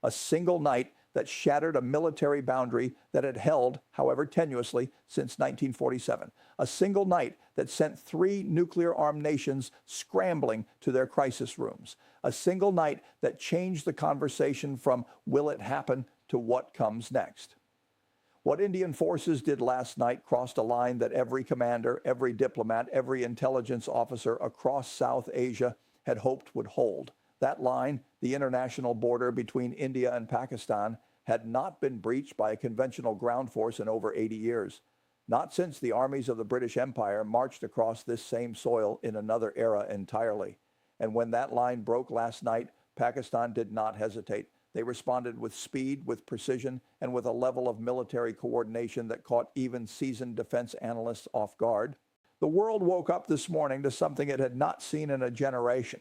A single night that shattered a military boundary that had held, however tenuously, since 1947. A single night that sent 3 nuclear-armed nations scrambling to their crisis rooms. A single night that changed the conversation from will it happen to what comes next. What Indian forces did last night crossed a line that every commander, every diplomat, every intelligence officer across South Asia had hoped would hold. That line, the international border between India and Pakistan, had not been breached by a conventional ground force in over 80 years. Not since the armies of the British Empire marched across this same soil in another era entirely. And when that line broke last night, Pakistan did not hesitate. They responded with speed, with precision, and with a level of military coordination that caught even seasoned defense analysts off guard. The world woke up this morning to something it had not seen in a generation.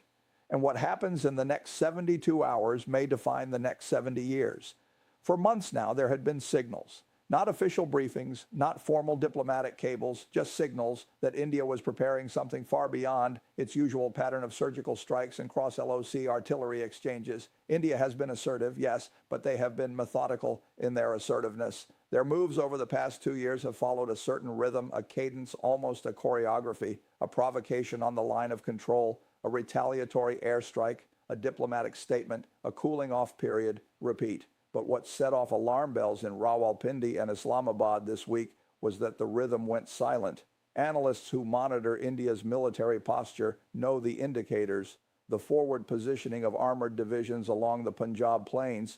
And what happens in the next 72 hours may define the next 70 years. For months now, there had been signals, not official briefings, not formal diplomatic cables, just signals that India was preparing something far beyond its usual pattern of surgical strikes and cross-LOC artillery exchanges. India has been assertive, yes, but they have been methodical in their assertiveness. Their moves over the past 2 years have followed a certain rhythm, a cadence, almost a choreography, a provocation on the line of control, a retaliatory airstrike, a diplomatic statement, a cooling-off period, repeat. But what set off alarm bells in Rawalpindi and Islamabad this week was that the rhythm went silent. Analysts who monitor India's military posture know the indicators, the forward positioning of armored divisions along the Punjab plains,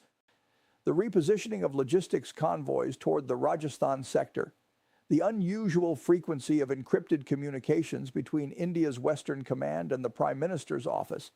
the repositioning of logistics convoys toward the Rajasthan sector, the unusual frequency of encrypted communications between India's Western Command and the Prime Minister's office,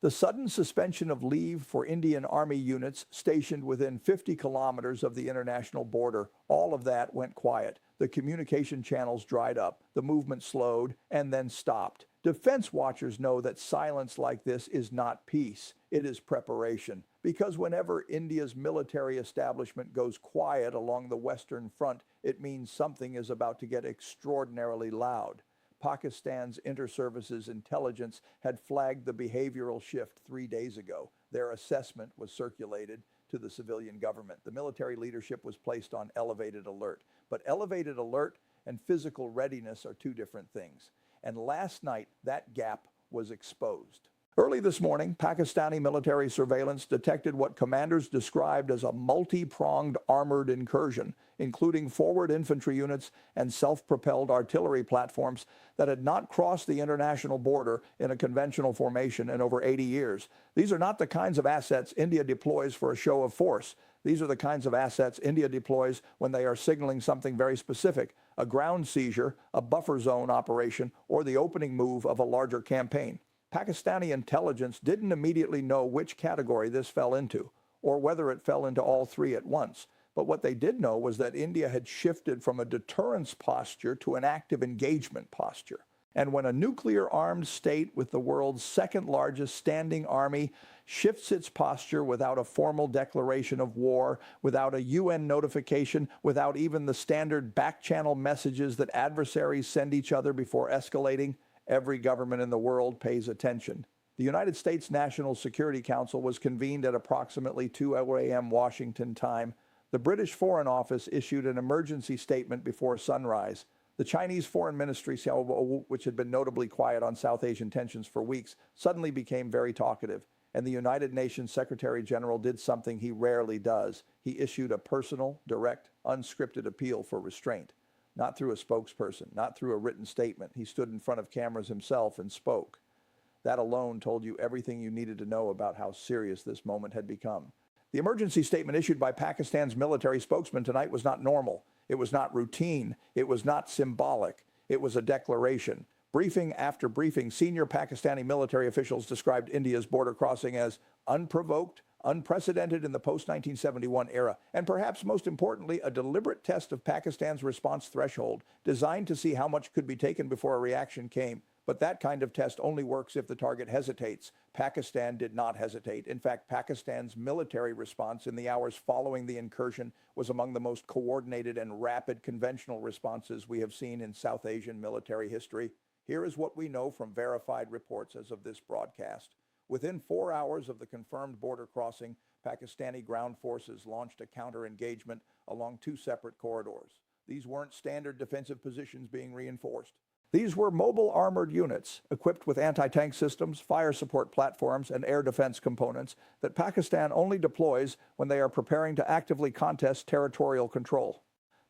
the sudden suspension of leave for Indian Army units stationed within 50 kilometers of the international border. All of that went quiet. The communication channels dried up, the movement slowed, and then stopped. Defense watchers know that silence like this is not peace, it is preparation. Because whenever India's military establishment goes quiet along the Western Front, it means something is about to get extraordinarily loud. Pakistan's inter-services intelligence had flagged the behavioral shift 3 days ago. Their assessment was circulated to the civilian government. The military leadership was placed on elevated alert. But elevated alert and physical readiness are 2 different things. And last night, that gap was exposed. Early this morning, Pakistani military surveillance detected what commanders described as a multi-pronged armored incursion, including forward infantry units and self-propelled artillery platforms that had not crossed the international border in a conventional formation in over 80 years. These are not the kinds of assets India deploys for a show of force. These are the kinds of assets India deploys when they are signaling something very specific, a ground seizure, a buffer zone operation, or the opening move of a larger campaign. Pakistani intelligence didn't immediately know which category this fell into, or whether it fell into all 3 at once. But what they did know was that India had shifted from a deterrence posture to an active engagement posture. And when a nuclear-armed state with the world's 2nd largest standing army shifts its posture without a formal declaration of war, without a UN notification, without even the standard back-channel messages that adversaries send each other before escalating, every government in the world pays attention. The United States National Security Council was convened at approximately 2 a.m. Washington time. The British Foreign Office issued an emergency statement before sunrise. The Chinese Foreign Ministry, which had been notably quiet on South Asian tensions for weeks, suddenly became very talkative. And the United Nations Secretary General did something he rarely does. He issued a personal, direct, unscripted appeal for restraint. Not through a spokesperson, not through a written statement. He stood in front of cameras himself and spoke. That alone told you everything you needed to know about how serious this moment had become. The emergency statement issued by Pakistan's military spokesman tonight was not normal. It was not routine. It was not symbolic. It was a declaration. Briefing after briefing, senior Pakistani military officials described India's border crossing as unprovoked, unprecedented in the post-1971 era, and perhaps most importantly, a deliberate test of Pakistan's response threshold, designed to see how much could be taken before a reaction came. But that kind of test only works if the target hesitates. Pakistan did not hesitate. In fact, Pakistan's military response in the hours following the incursion was among the most coordinated and rapid conventional responses we have seen in South Asian military history. Here is what we know from verified reports as of this broadcast. Within 4 hours of the confirmed border crossing, Pakistani ground forces launched a counter-engagement along two separate corridors. These weren't standard defensive positions being reinforced. These were mobile armored units equipped with anti-tank systems, fire support platforms, and air defense components that Pakistan only deploys when they are preparing to actively contest territorial control.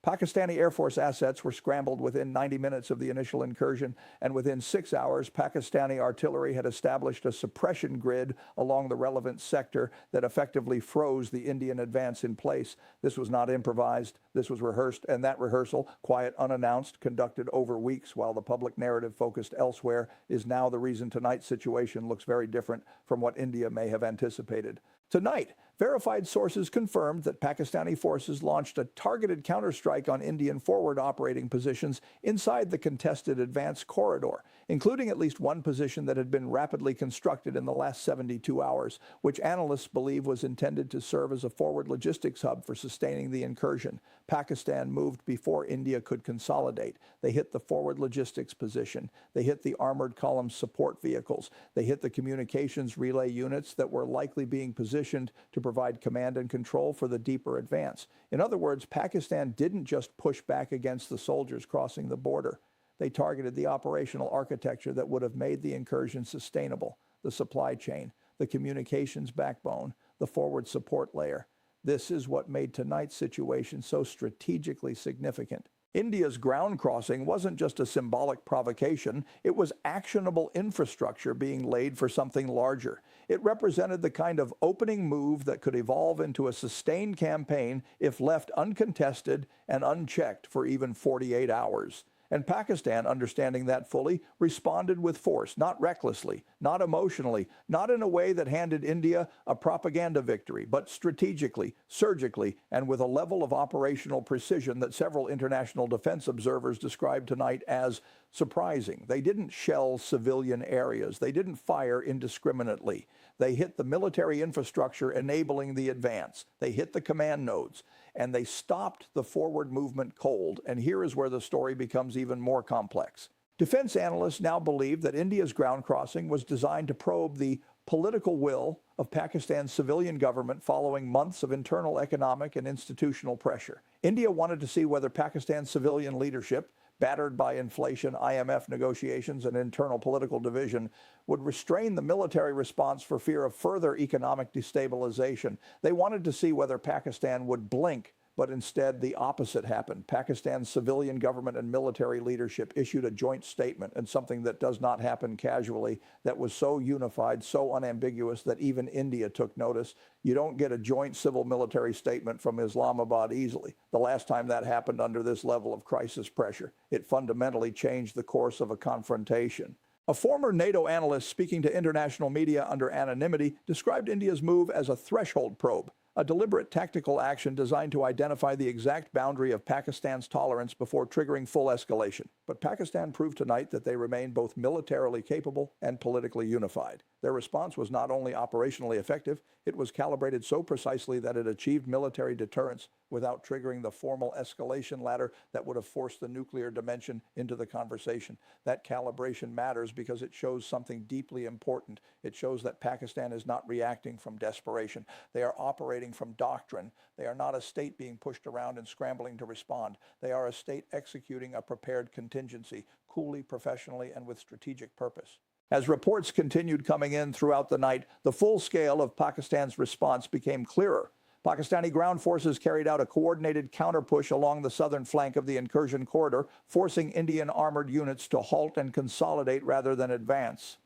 Pakistani Air Force assets were scrambled within 90 minutes of the initial incursion, and within 6 hours, Pakistani artillery had established a suppression grid along the relevant sector that effectively froze the Indian advance in place. This was not improvised. This was rehearsed, and that rehearsal, quiet, unannounced, conducted over weeks while the public narrative focused elsewhere, is now the reason tonight's situation looks very different from what India may have anticipated. Tonight, verified sources confirmed that Pakistani forces launched a targeted counterstrike on Indian forward operating positions inside the contested advance corridor, including at least one position that had been rapidly constructed in the last 72 hours, which analysts believe was intended to serve as a forward logistics hub for sustaining the incursion. Pakistan moved before India could consolidate. They hit the forward logistics position. They hit the armored column support vehicles. They hit the communications relay units that were likely being positioned to provide command and control for the deeper advance. In other words, Pakistan didn't just push back against the soldiers crossing the border. They targeted the operational architecture that would have made the incursion sustainable, the supply chain, the communications backbone, the forward support layer. This is what made tonight's situation so strategically significant. India's ground crossing wasn't just a symbolic provocation, it was actionable infrastructure being laid for something larger. It represented the kind of opening move that could evolve into a sustained campaign if left uncontested and unchecked for even 48 hours. And Pakistan, understanding that fully, responded with force, not recklessly, not emotionally, not in a way that handed India a propaganda victory, but strategically, surgically, and with a level of operational precision that several international defense observers described tonight as surprising. They didn't shell civilian areas. They didn't fire indiscriminately. They hit the military infrastructure enabling the advance. They hit the command nodes, and they stopped the forward movement cold. And here is where the story becomes even more complex. Defense analysts now believe that India's ground crossing was designed to probe the political will of Pakistan's civilian government following months of internal economic and institutional pressure. India wanted to see whether Pakistan's civilian leadership, battered by inflation, IMF negotiations, and internal political division, would restrain the military response for fear of further economic destabilization. They wanted to see whether Pakistan would blink, but instead the opposite happened. Pakistan's civilian government and military leadership issued a joint statement, and something that does not happen casually, that was so unified, so unambiguous that even India took notice. You don't get a joint civil-military statement from Islamabad easily. The last time that happened under this level of crisis pressure, it fundamentally changed the course of a confrontation. A former NATO analyst speaking to international media under anonymity described India's move as a threshold probe, a deliberate tactical action designed to identify the exact boundary of Pakistan's tolerance before triggering full escalation. But Pakistan proved tonight that they remain both militarily capable and politically unified. Their response was not only operationally effective, it was calibrated so precisely that it achieved military deterrence without triggering the formal escalation ladder that would have forced the nuclear dimension into the conversation. That calibration matters because it shows something deeply important. It shows that Pakistan is not reacting from desperation. They are operating from doctrine. They are not a state being pushed around and scrambling to respond. They are a state executing a prepared contingency, coolly, professionally, and with strategic purpose. As reports continued coming in throughout the night, the full scale of Pakistan's response became clearer. Pakistani ground forces carried out a coordinated counterpush along the southern flank of the incursion corridor, forcing Indian armored units to halt and consolidate rather than advance.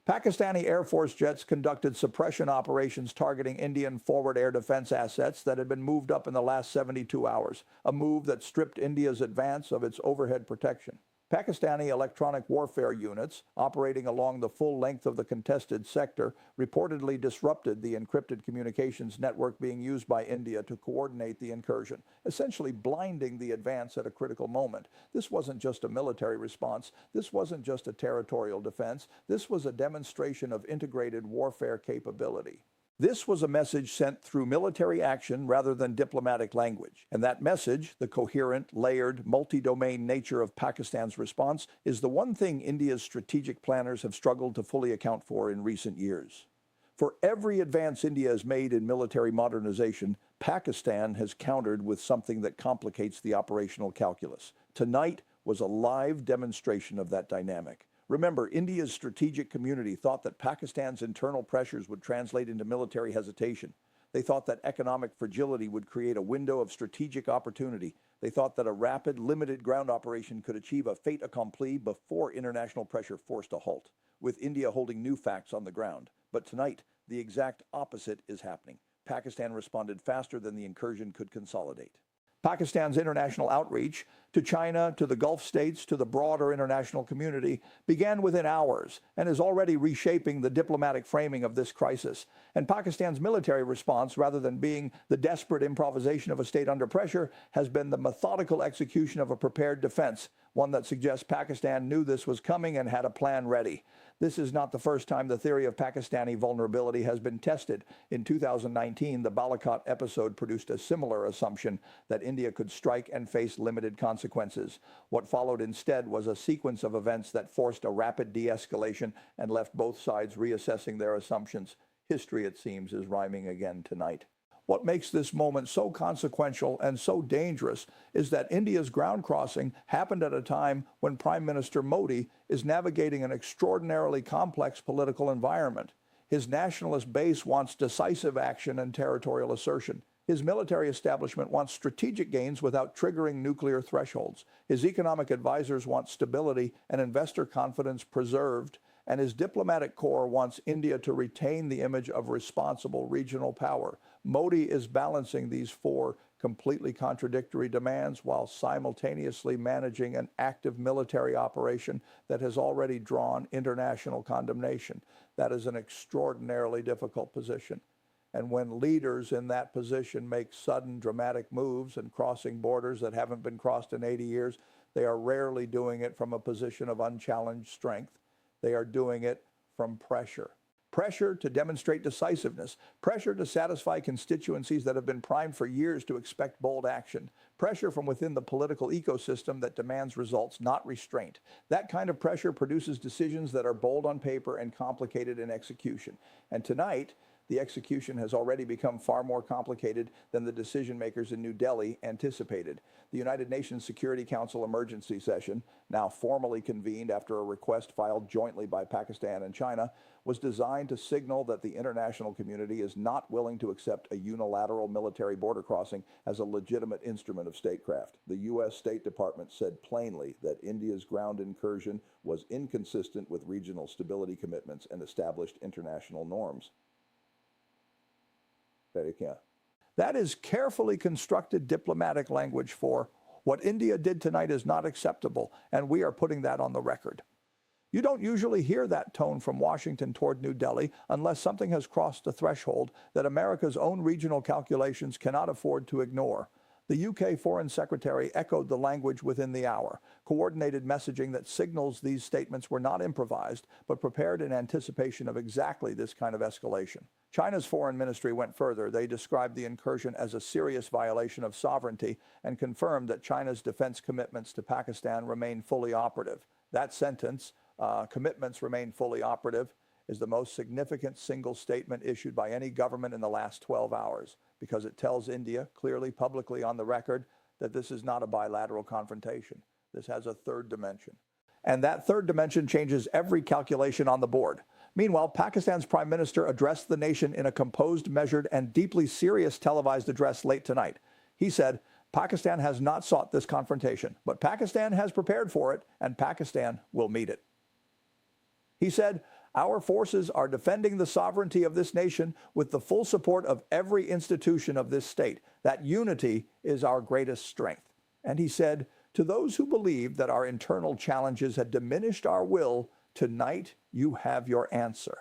Pakistani Air Force jets conducted suppression operations targeting Indian forward air defense assets that had been moved up in the last 72 hours, a move that stripped India's advance of its overhead protection. Pakistani electronic warfare units operating along the full length of the contested sector reportedly disrupted the encrypted communications network being used by India to coordinate the incursion, essentially blinding the advance at a critical moment. This wasn't just a military response. This wasn't just a territorial defense. This was a demonstration of integrated warfare capability. This was a message sent through military action rather than diplomatic language. And that message, the coherent, layered, multi-domain nature of Pakistan's response, is the one thing India's strategic planners have struggled to fully account for in recent years. For every advance India has made in military modernization, Pakistan has countered with something that complicates the operational calculus. Tonight was a live demonstration of that dynamic. Remember, India's strategic community thought that Pakistan's internal pressures would translate into military hesitation. They thought that economic fragility would create a window of strategic opportunity. They thought that a rapid, limited ground operation could achieve a fait accompli before international pressure forced a halt, with India holding new facts on the ground. But tonight, the exact opposite is happening. Pakistan responded faster than the incursion could consolidate. Pakistan's international outreach to China, to the Gulf states, to the broader international community began within hours and is already reshaping the diplomatic framing of this crisis. And Pakistan's military response, rather than being the desperate improvisation of a state under pressure, has been the methodical execution of a prepared defense, one that suggests Pakistan knew this was coming and had a plan ready. This is not the first time the theory of Pakistani vulnerability has been tested. In 2019, the Balakot episode produced a similar assumption that India could strike and face limited consequences. What followed instead was a sequence of events that forced a rapid de-escalation and left both sides reassessing their assumptions. History, it seems, is rhyming again tonight. What makes this moment so consequential and so dangerous is that India's ground crossing happened at a time when Prime Minister Modi is navigating an extraordinarily complex political environment. His nationalist base wants decisive action and territorial assertion. His military establishment wants strategic gains without triggering nuclear thresholds. His economic advisors want stability and investor confidence preserved. And his diplomatic corps wants India to retain the image of responsible regional power. Modi is balancing these four completely contradictory demands while simultaneously managing an active military operation that has already drawn international condemnation. That is an extraordinarily difficult position. And when leaders in that position make sudden, dramatic moves and crossing borders that haven't been crossed in 80 years, they are rarely doing it from a position of unchallenged strength. They are doing it from pressure. Pressure to demonstrate decisiveness. Pressure to satisfy constituencies that have been primed for years to expect bold action. Pressure from within the political ecosystem that demands results, not restraint. That kind of pressure produces decisions that are bold on paper and complicated in execution. And tonight, the execution has already become far more complicated than the decision makers in New Delhi anticipated. The United Nations Security Council emergency session, now formally convened after a request filed jointly by Pakistan and China, was designed to signal that the international community is not willing to accept a unilateral military border crossing as a legitimate instrument of statecraft. The U.S. State Department said plainly that India's ground incursion was inconsistent with regional stability commitments and established international norms. That is carefully constructed diplomatic language for what India did tonight is not acceptable, and we are putting that on the record. You don't usually hear that tone from Washington toward New Delhi unless something has crossed a threshold that America's own regional calculations cannot afford to ignore. The UK Foreign Secretary echoed the language within the hour, coordinated messaging that signals these statements were not improvised, but prepared in anticipation of exactly this kind of escalation. China's foreign ministry went further. They described the incursion as a serious violation of sovereignty and confirmed that China's defense commitments to Pakistan remain fully operative. That sentence, commitments remain fully operative, is the most significant single statement issued by any government in the last 12 hours because it tells India clearly, publicly on the record, that this is not a bilateral confrontation. This has a third dimension. And that third dimension changes every calculation on the board. Meanwhile, Pakistan's prime minister addressed the nation in a composed, measured, and deeply serious televised address late tonight. He said, Pakistan has not sought this confrontation, but Pakistan has prepared for it, and Pakistan will meet it. He said, our forces are defending the sovereignty of this nation with the full support of every institution of this state. That unity is our greatest strength. And he said, to those who believed that our internal challenges had diminished our will, tonight you have your answer.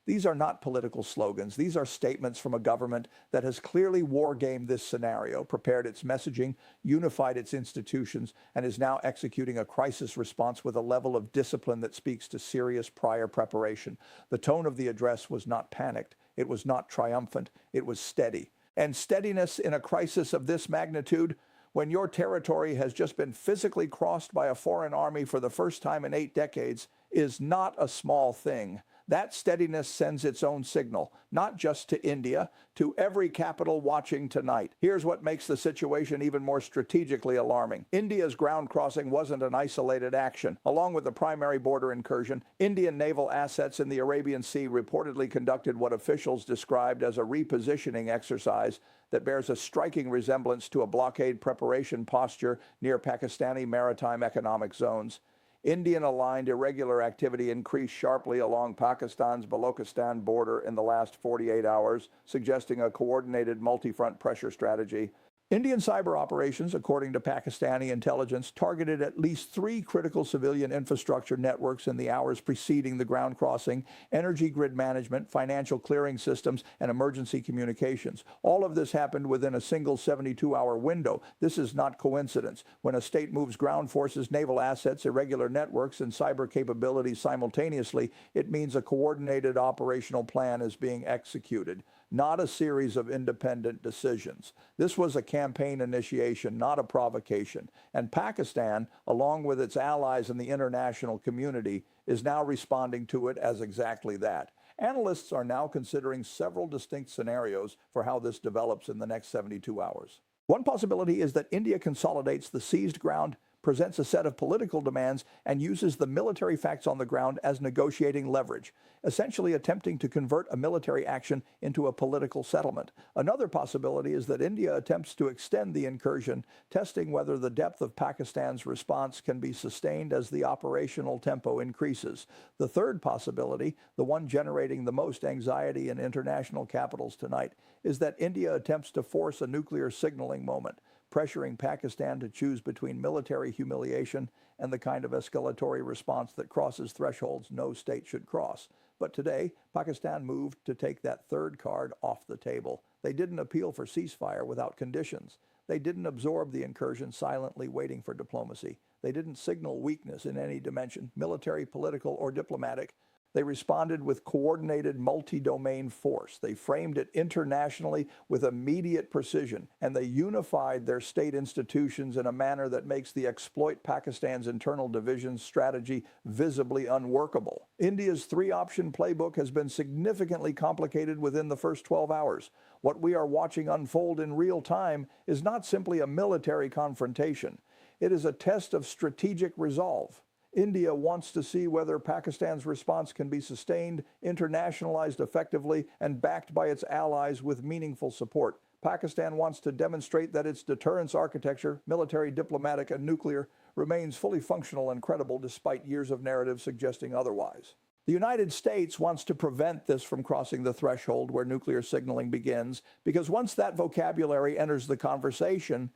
These are not political slogans. These are statements from a government that has clearly war-gamed this scenario, prepared its messaging, unified its institutions, and is now executing a crisis response with a level of discipline that speaks to serious prior preparation. The tone of the address was not panicked. It was not triumphant. It was steady. And steadiness in a crisis of this magnitude, when your territory has just been physically crossed by a foreign army for the first time in 8 decades, is not a small thing. That steadiness sends its own signal, not just to India, to every capital watching tonight. Here's what makes the situation even more strategically alarming. India's ground crossing wasn't an isolated action. Along with the primary border incursion, Indian naval assets in the Arabian Sea reportedly conducted what officials described as a repositioning exercise that bears a striking resemblance to a blockade preparation posture near Pakistani maritime economic zones. Indian-aligned irregular activity increased sharply along Pakistan's Balochistan border in the last 48 hours, suggesting a coordinated multi-front pressure strategy. Indian cyber operations, according to Pakistani intelligence, targeted at least 3 critical civilian infrastructure networks in the hours preceding the ground crossing: energy grid management, financial clearing systems, and emergency communications. All of this happened within a single 72-hour window. This is not coincidence. When a state moves ground forces, naval assets, irregular networks, and cyber capabilities simultaneously, it means a coordinated operational plan is being executed, not a series of independent decisions. This was a campaign initiation, not a provocation. And Pakistan, along with its allies in the international community, is now responding to it as exactly that. Analysts are now considering several distinct scenarios for how this develops in the next 72 hours. One possibility is that India consolidates the seized ground, presents a set of political demands, and uses the military facts on the ground as negotiating leverage, essentially attempting to convert a military action into a political settlement. Another possibility is that India attempts to extend the incursion, testing whether the depth of Pakistan's response can be sustained as the operational tempo increases. The third possibility, the one generating the most anxiety in international capitals tonight, is that India attempts to force a nuclear signaling moment, pressuring Pakistan to choose between military humiliation and the kind of escalatory response that crosses thresholds no state should cross. But today, Pakistan moved to take that third card off the table. They didn't appeal for ceasefire without conditions. They didn't absorb the incursion silently waiting for diplomacy. They didn't signal weakness in any dimension, military, political, or diplomatic. They responded with coordinated multi-domain force. They framed it internationally with immediate precision, and they unified their state institutions in a manner that makes the exploit Pakistan's internal divisions strategy visibly unworkable. India's 3-option playbook has been significantly complicated within the first 12 hours. What we are watching unfold in real time is not simply a military confrontation. It is a test of strategic resolve. India wants to see whether Pakistan's response can be sustained, internationalized effectively, and backed by its allies with meaningful support. Pakistan wants to demonstrate that its deterrence architecture, military, diplomatic, and nuclear, remains fully functional and credible despite years of narrative suggesting otherwise. The United States wants to prevent this from crossing the threshold where nuclear signaling begins, because once that vocabulary enters the conversation,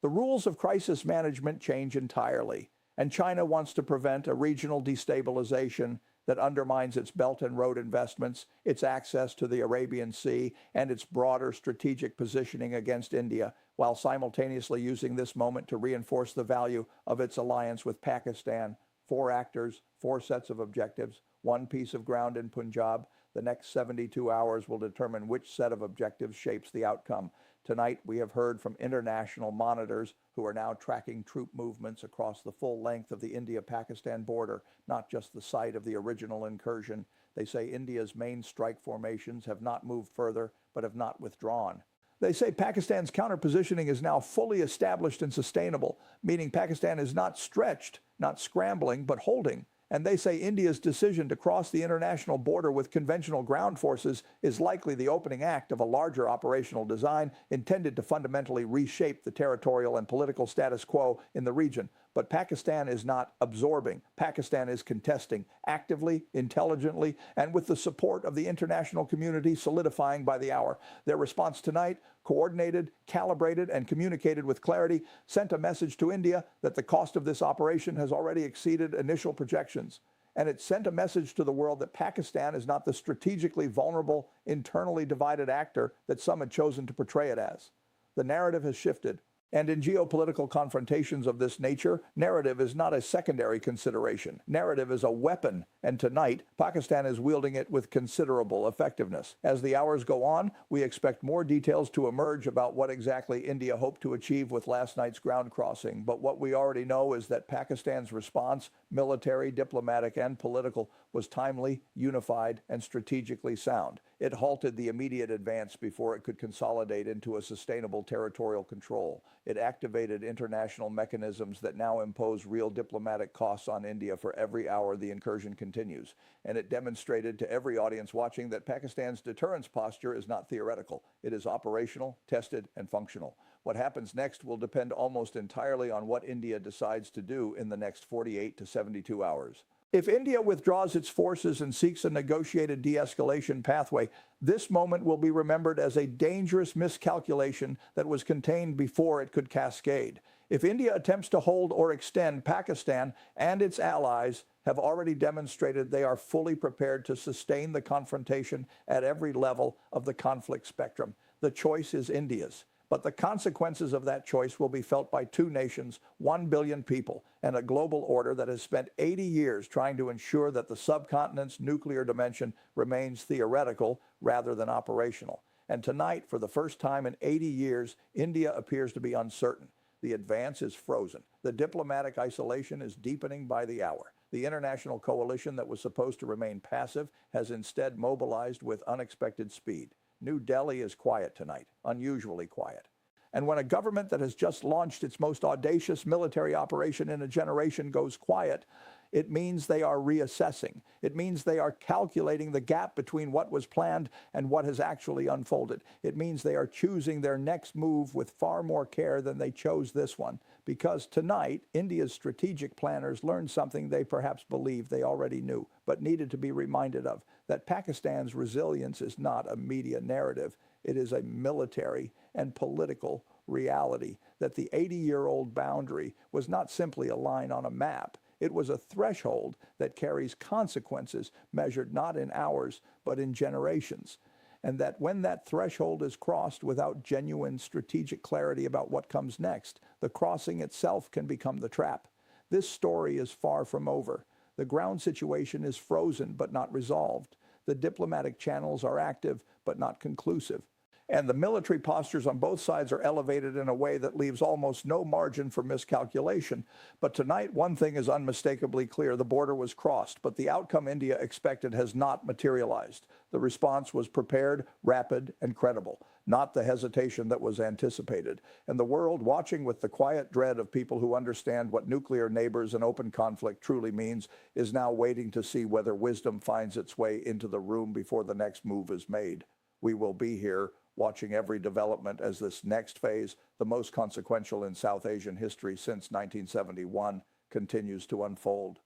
the rules of crisis management change entirely. And China wants to prevent a regional destabilization that undermines its Belt and Road investments, its access to the Arabian Sea, and its broader strategic positioning against India, while simultaneously using this moment to reinforce the value of its alliance with Pakistan. 4 actors, 4 sets of objectives, 1 piece of ground in Punjab. The next 72 hours will determine which set of objectives shapes the outcome. Tonight, we have heard from international monitors who are now tracking troop movements across the full length of the India-Pakistan border, not just the site of the original incursion. They say India's main strike formations have not moved further, but have not withdrawn. They say Pakistan's counterpositioning is now fully established and sustainable, meaning Pakistan is not stretched, not scrambling, but holding. And they say India's decision to cross the international border with conventional ground forces is likely the opening act of a larger operational design intended to fundamentally reshape the territorial and political status quo in the region. But Pakistan is not absorbing. Pakistan is contesting, actively, intelligently, and with the support of the international community solidifying by the hour. Their response tonight, coordinated, calibrated, and communicated with clarity, sent a message to India that the cost of this operation has already exceeded initial projections. And it sent a message to the world that Pakistan is not the strategically vulnerable, internally divided actor that some had chosen to portray it as. The narrative has shifted. And in geopolitical confrontations of this nature, narrative is not a secondary consideration. Narrative is a weapon, and tonight, Pakistan is wielding it with considerable effectiveness. As the hours go on, we expect more details to emerge about what exactly India hoped to achieve with last night's ground crossing. But what we already know is that Pakistan's response, military, diplomatic, and political, was timely, unified, and strategically sound. It halted the immediate advance before it could consolidate into a sustainable territorial control. It activated international mechanisms that now impose real diplomatic costs on India for every hour the incursion continues. And it demonstrated to every audience watching that Pakistan's deterrence posture is not theoretical. It is operational, tested, and functional. What happens next will depend almost entirely on what India decides to do in the next 48 to 72 hours. If India withdraws its forces and seeks a negotiated de-escalation pathway, this moment will be remembered as a dangerous miscalculation that was contained before it could cascade. If India attempts to hold or extend, Pakistan and its allies have already demonstrated they are fully prepared to sustain the confrontation at every level of the conflict spectrum. The choice is India's. But the consequences of that choice will be felt by two nations, 1 billion people, and a global order that has spent 80 years trying to ensure that the subcontinent's nuclear dimension remains theoretical rather than operational. And tonight, for the first time in 80 years, India appears to be uncertain. The advance is frozen. The diplomatic isolation is deepening by the hour. The international coalition that was supposed to remain passive has instead mobilized with unexpected speed. New Delhi is quiet tonight, unusually quiet. And when a government that has just launched its most audacious military operation in a generation goes quiet, it means they are reassessing. It means they are calculating the gap between what was planned and what has actually unfolded. It means they are choosing their next move with far more care than they chose this one. Because tonight, India's strategic planners learned something they perhaps believed they already knew, but needed to be reminded of, that Pakistan's resilience is not a media narrative. It is a military and political reality, that the 80-year-old boundary was not simply a line on a map. It was a threshold that carries consequences measured not in hours, but in generations. And that when that threshold is crossed without genuine strategic clarity about what comes next, the crossing itself can become the trap. This story is far from over. The ground situation is frozen but not resolved. The diplomatic channels are active but not conclusive. And the military postures on both sides are elevated in a way that leaves almost no margin for miscalculation. But tonight, one thing is unmistakably clear. The border was crossed, but the outcome India expected has not materialized. The response was prepared, rapid, and credible, not the hesitation that was anticipated. And the world, watching with the quiet dread of people who understand what nuclear neighbors and open conflict truly means, is now waiting to see whether wisdom finds its way into the room before the next move is made. We will be here, watching every development as this next phase, the most consequential in South Asian history since 1971, continues to unfold.